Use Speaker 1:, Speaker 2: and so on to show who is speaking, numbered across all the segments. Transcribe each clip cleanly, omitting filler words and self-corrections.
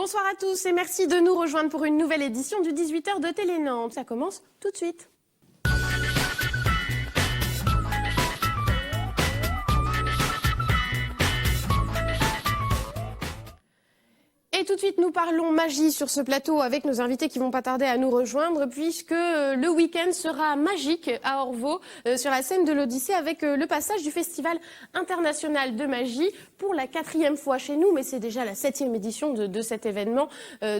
Speaker 1: Bonsoir à tous et merci de nous rejoindre pour une nouvelle édition du 18h de Télé Nantes. Ça commence tout de suite. Et tout de suite, nous parlons magie sur ce plateau avec nos invités qui vont pas tarder à nous rejoindre puisque le week-end sera magique à Orvault sur la scène de l'Odyssée avec le passage du Festival international de magie pour la 4e fois chez nous, mais c'est déjà la 7e édition de cet événement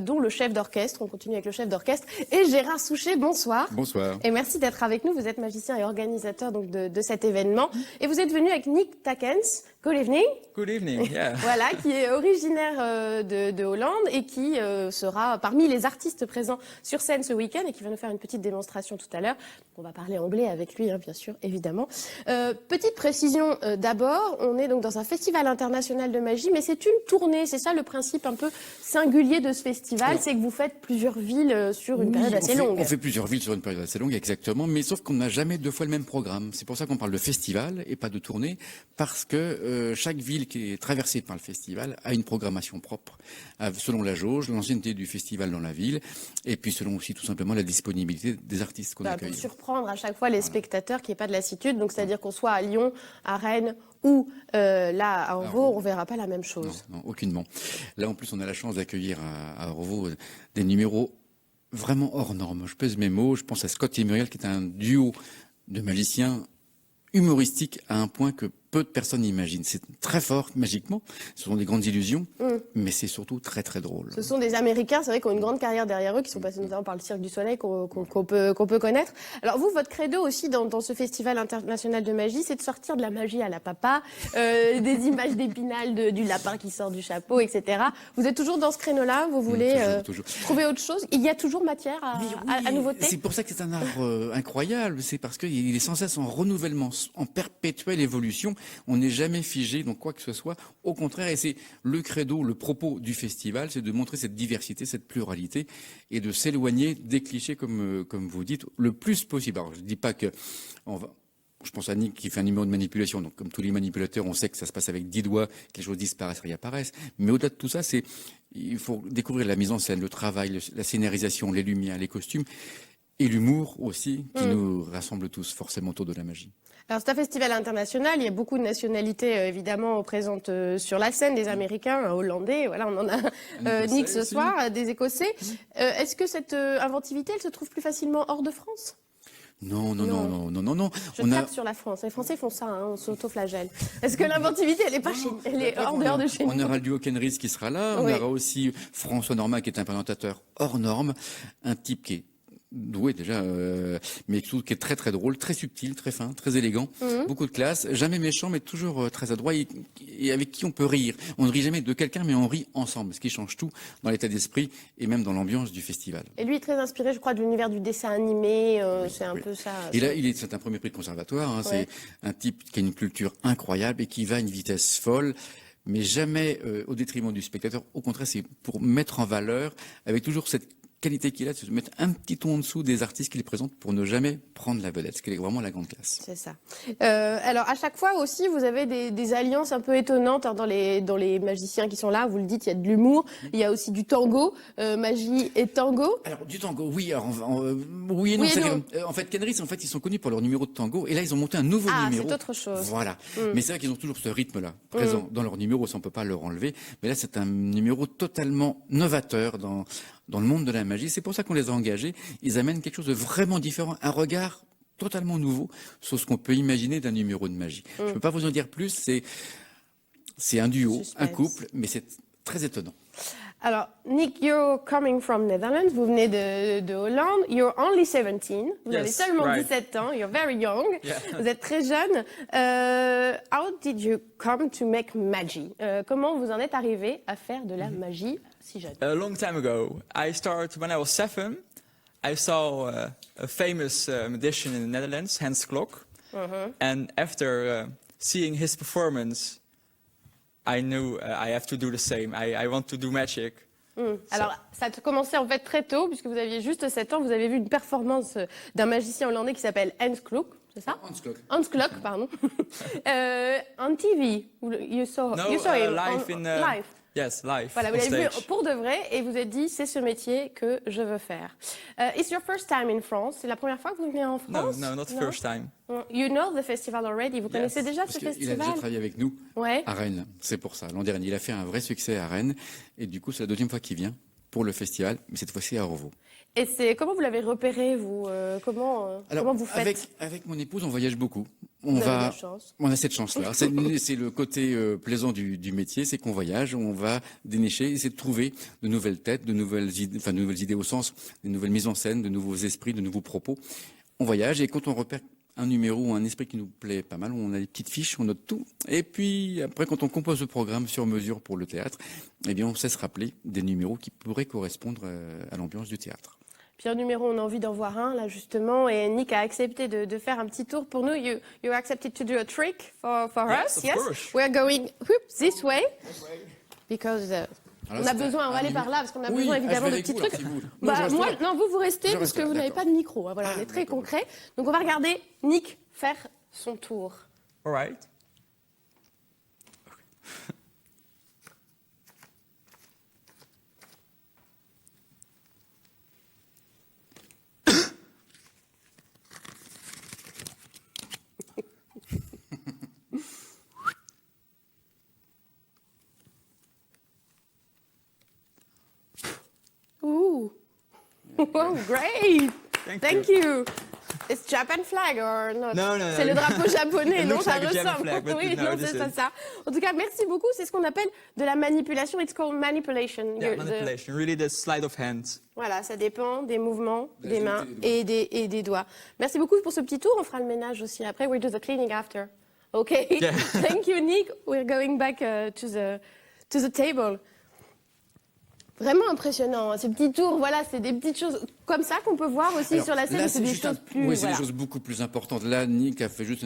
Speaker 1: dont le chef d'orchestre, on continue avec le chef d'orchestre, et Gérard Souchet, bonsoir.
Speaker 2: Bonsoir.
Speaker 1: Et merci d'être avec nous, vous êtes magicien et organisateur donc, de cet événement. Et vous êtes venu avec Nick Takens. Good evening.
Speaker 3: Good evening, yeah.
Speaker 1: Voilà, qui est originaire de Hollande et qui sera parmi les artistes présents sur scène ce week-end et qui va nous faire une petite démonstration tout à l'heure. On va parler anglais avec lui, hein, bien sûr, évidemment. Petite précision d'abord, on est donc dans un festival international de magie, mais c'est une tournée. C'est ça le principe un peu singulier de ce festival, c'est que vous faites plusieurs villes sur une période assez longue.
Speaker 2: On fait plusieurs villes sur une période assez longue, exactement, mais sauf qu'on n'a jamais 2 fois le même programme. C'est pour ça qu'on parle de festival et pas de tournée, parce que chaque ville qui est traversée par le festival a une programmation propre, selon la jauge, l'ancienneté du festival dans la ville, et puis selon aussi tout simplement la disponibilité des artistes qu'on accueille.
Speaker 1: Pour surprendre à chaque fois les spectateurs, qu'il n'y ait pas de lassitude, donc c'est-à-dire qu'on soit à Lyon, à Rennes ou là à Orvault, on ne verra pas la même chose.
Speaker 2: Non, aucunement. Là en plus on a la chance d'accueillir à Orvault des numéros vraiment hors normes. Je pèse mes mots, je pense à Scott et Muriel qui est un duo de magiciens humoristiques à un point que peu de personnes imaginent. C'est très fort magiquement, ce sont des grandes illusions, mais c'est surtout très très drôle.
Speaker 1: Ce sont des Américains, c'est vrai, qui ont une grande carrière derrière eux, qui sont passés notamment par le Cirque du Soleil qu'on peut connaître. Alors vous, votre credo aussi dans ce festival international de magie, c'est de sortir de la magie à la papa, des images d'Épinal, du lapin qui sort du chapeau, etc. Vous êtes toujours dans ce créneau-là, vous voulez
Speaker 2: toujours.
Speaker 1: trouver autre chose. Il y a toujours matière à nouveauté.
Speaker 2: C'est pour ça que c'est un art incroyable, c'est parce qu'il est sans cesse en renouvellement, en perpétuelle évolution. On n'est jamais figé dans quoi que ce soit. Au contraire, et c'est le credo, le propos du festival, c'est de montrer cette diversité, cette pluralité, et de s'éloigner des clichés, comme vous dites, le plus possible. Alors, je ne dis pas que je pense à Nick qui fait un numéro de manipulation. Donc, comme tous les manipulateurs, on sait que ça se passe avec 10 doigts, que les choses disparaissent, réapparaissent. Mais au-delà de tout ça, il faut découvrir la mise en scène, le travail, la scénarisation, les lumières, les costumes, et l'humour aussi, qui nous rassemble tous forcément autour de la magie.
Speaker 1: Alors c'est un festival international, il y a beaucoup de nationalités évidemment présentes sur la scène, des Américains, un Hollandais, voilà, on en a Nick ce soir, des Écossais. Est-ce que cette inventivité, elle se trouve plus facilement hors de France ?
Speaker 2: Non.
Speaker 1: Je tape sur la France. Les Français font ça, hein, on s'autoflagelle. Est-ce que l'inventivité, elle est pas elle est hors dehors de chez nous ?
Speaker 2: On aura le duo Ken Reese qui sera là, on aura aussi François Norma qui est un présentateur hors norme, un type qui est doué déjà, mais qui est très très drôle, très subtil, très fin, très élégant, beaucoup de classe, jamais méchant mais toujours très adroit et avec qui on peut rire. On ne rit jamais de quelqu'un mais on rit ensemble, ce qui change tout dans l'état d'esprit et même dans l'ambiance du festival.
Speaker 1: Et lui est très inspiré, je crois, de l'univers du dessin animé, c'est un peu ça.
Speaker 2: Et là, c'est un premier prix de conservatoire, hein, c'est un type qui a une culture incroyable et qui va à une vitesse folle, mais jamais au détriment du spectateur. Au contraire, c'est pour mettre en valeur, avec toujours cette qualité qu'il a de se mettre un petit ton en dessous des artistes qu'il présente pour ne jamais prendre la vedette, ce qui est vraiment la grande classe.
Speaker 1: C'est ça. Alors à chaque fois aussi, vous avez des alliances un peu étonnantes hein, dans les magiciens qui sont là. Vous le dites, il y a de l'humour, il y a aussi du tango, magie et tango.
Speaker 2: Alors du tango, oui. Alors, oui et non. En fait, Ken Reese, ils sont connus pour leur numéro de tango, et là ils ont monté un nouveau numéro.
Speaker 1: C'est autre chose.
Speaker 2: Voilà. Mais c'est vrai qu'ils ont toujours ce rythme-là présent dans leur numéro, ça on peut pas leur enlever. Mais là, c'est un numéro totalement novateur dans le monde de la magie. C'est pour ça qu'on les a engagés. Ils amènent quelque chose de vraiment différent, un regard totalement nouveau sur ce qu'on peut imaginer d'un numéro de magie. Je ne peux pas vous en dire plus, c'est un duo, un couple, mais c'est très étonnant.
Speaker 1: Alors, Nick, you're coming from Netherlands, vous venez de Hollande, you're only 17, vous avez seulement 17 ans, you're very young, vous êtes très jeune. How did you come to make magie? Comment vous en êtes arrivé à faire de la magie si jeune?
Speaker 3: A long time ago, I started when I was 7. I saw a famous magician in the Netherlands, Hans Klok, and after seeing his performance, I knew I have to do the same. I want to do magic.
Speaker 1: Alors, ça a commencé en fait très tôt, puisque vous aviez juste 7 ans, vous avez vu une performance d'un magicien hollandais qui s'appelle Hans Klok, c'est ça? Hans Klok, pardon. On TV, you saw him
Speaker 3: live Yes, live.
Speaker 1: Voilà, vous
Speaker 3: on
Speaker 1: l'avez vu
Speaker 3: stage.
Speaker 1: pour de vrai et vous êtes dit, c'est ce métier que je veux faire. It's your first time in France. C'est la première fois que vous venez en
Speaker 3: No,
Speaker 1: France?
Speaker 3: no, not first time.
Speaker 1: You know the festival already. Vous connaissez déjà
Speaker 2: Parce
Speaker 1: ce
Speaker 2: qu'il a
Speaker 1: festival?
Speaker 2: déjà travaillé avec nous
Speaker 1: Ouais.
Speaker 2: à Rennes. C'est pour ça. L'an dernier, il a fait un vrai succès à Rennes. Et du coup, c'est la deuxième fois qu'il vient pour le festival, mais cette fois-ci à Orvaux.
Speaker 1: Et comment vous l'avez repéré, vous comment vous faites?
Speaker 2: Avec mon épouse, on voyage beaucoup.
Speaker 1: Vous avez de la chance.
Speaker 2: On a cette chance-là. C'est le côté plaisant du métier, c'est qu'on voyage, on va dénicher, essayer de trouver de nouvelles têtes, de nouvelles idées au sens, de nouvelles mises en scène, de nouveaux esprits, de nouveaux propos. On voyage et quand on repère un numéro ou un esprit qui nous plaît pas mal, on a des petites fiches, on note tout. Et puis après, quand on compose le programme sur mesure pour le théâtre, eh bien, on sait se rappeler des numéros qui pourraient correspondre à l'ambiance du théâtre.
Speaker 1: Puis un numéro, on a envie d'en voir un, là, justement. Et Nick a accepté de faire un petit tour pour nous. You accepted to do a trick for
Speaker 3: Yes,
Speaker 1: us,
Speaker 3: of course.
Speaker 1: We're going this way. Because
Speaker 2: Alors,
Speaker 1: on a
Speaker 2: c'est
Speaker 1: besoin, on va
Speaker 2: un
Speaker 1: aller
Speaker 2: numéro-
Speaker 1: par là, parce qu'on a
Speaker 2: Oui,
Speaker 1: besoin
Speaker 2: je vais
Speaker 1: évidemment de
Speaker 2: avec
Speaker 1: petits
Speaker 2: vous,
Speaker 1: trucs.
Speaker 2: alors, si vous- Non,
Speaker 1: Bah,
Speaker 2: je reste
Speaker 1: moi,
Speaker 2: là.
Speaker 1: non, vous restez,
Speaker 2: Je
Speaker 1: parce
Speaker 2: reste
Speaker 1: que
Speaker 2: là,
Speaker 1: vous n'avez
Speaker 2: d'accord.
Speaker 1: pas de micro. Voilà, on est très
Speaker 2: d'accord.
Speaker 1: concret. Donc on va regarder Nick faire son tour.
Speaker 3: All right.
Speaker 1: Ooh. Oh, great.
Speaker 3: Thank
Speaker 1: you. It's Japan flag or not?
Speaker 3: No, no,
Speaker 1: C'est
Speaker 3: no.
Speaker 1: le drapeau japonais,
Speaker 3: It
Speaker 1: non?
Speaker 3: looks
Speaker 1: Ça
Speaker 3: like a German
Speaker 1: ressemble.
Speaker 3: flag, but
Speaker 1: Oui,
Speaker 3: no,
Speaker 1: non,
Speaker 3: this
Speaker 1: c'est pas
Speaker 3: is-
Speaker 1: ça. En tout cas, merci beaucoup. C'est ce qu'on appelle de la manipulation. It's called manipulation.
Speaker 3: Yeah,
Speaker 1: The-
Speaker 3: manipulation. Really, the slide of hands.
Speaker 1: Voilà, ça dépend des mouvements,
Speaker 2: De la
Speaker 1: des mains
Speaker 2: agilité
Speaker 1: et des doigts. Merci beaucoup pour ce petit tour. On fera le ménage aussi après. We'll do the cleaning after. Okay.
Speaker 3: Yeah.
Speaker 1: Thank you, Nick. We're going back to the table. Vraiment impressionnant, hein. Ces petits tours, voilà, c'est des petites choses comme ça qu'on peut voir aussi
Speaker 2: Alors,
Speaker 1: sur la scène,
Speaker 2: là,
Speaker 1: c'est des
Speaker 2: juste
Speaker 1: choses plus...
Speaker 2: Oui, c'est
Speaker 1: voilà.
Speaker 2: des choses beaucoup plus importantes. Là, Nick a fait juste,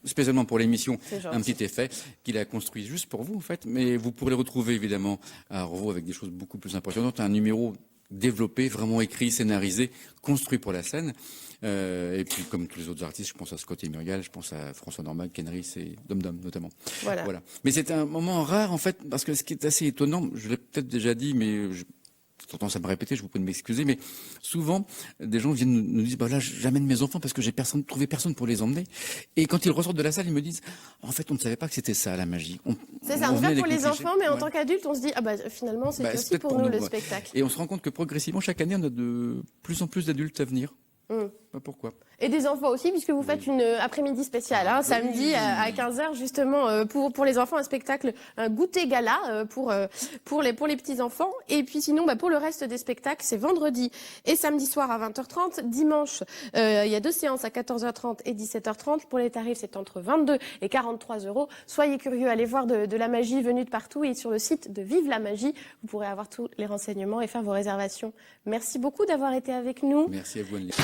Speaker 2: spécialement pour l'émission,
Speaker 1: C'est gentil.
Speaker 2: un petit effet qu'il a construit juste pour vous, en fait. Mais vous pourrez le retrouver, évidemment, à Orvaux avec des choses beaucoup plus impressionnantes. Un numéro développé, vraiment écrit, scénarisé, construit pour la scène. Et puis, comme tous les autres artistes, je pense à Scott et Muriel, je pense à François Normand, Kenris et Dom Dom, notamment.
Speaker 1: Voilà.
Speaker 2: Mais c'est un moment rare, en fait, parce que ce qui est assez étonnant, je l'ai peut-être déjà dit, mais j'ai tendance à me répéter, je vous prie de m'excuser, mais souvent, des gens viennent nous dire, bah là, j'amène mes enfants parce que j'ai trouvé personne pour les emmener. Et quand ils ressortent de la salle, ils me disent, en fait, on ne savait pas que c'était ça, la magie.
Speaker 1: C'est ça, on
Speaker 2: venait
Speaker 1: fait pour
Speaker 2: avec
Speaker 1: les
Speaker 2: nos clichés.
Speaker 1: enfants, mais en
Speaker 2: Ouais.
Speaker 1: tant qu'adulte, on se dit, ah bah finalement, c'est
Speaker 2: Bah,
Speaker 1: aussi
Speaker 2: peut-être
Speaker 1: pour nous le
Speaker 2: ouais.
Speaker 1: spectacle.
Speaker 2: Et on se rend compte que progressivement, chaque année, on a de plus en plus d'adultes à venir.
Speaker 1: Mm.
Speaker 2: Pas pourquoi.
Speaker 1: Et des enfants aussi, puisque vous faites une après-midi spéciale, hein, samedi à 15h, justement, pour les enfants, un spectacle, un goûter gala pour les petits-enfants. Et puis sinon, pour le reste des spectacles, c'est vendredi et samedi soir à 20h30. Dimanche, il y a 2 séances à 14h30 et 17h30. Pour les tarifs, c'est entre 22 et 43 €. Soyez curieux, allez voir de la magie venue de partout. Et sur le site de Vive la Magie, vous pourrez avoir tous les renseignements et faire vos réservations. Merci beaucoup d'avoir été avec nous.
Speaker 2: Merci à vous, Anne-Lise.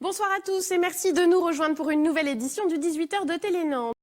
Speaker 1: Bonsoir à tous et merci de nous rejoindre pour une nouvelle édition du 18h de Télénan.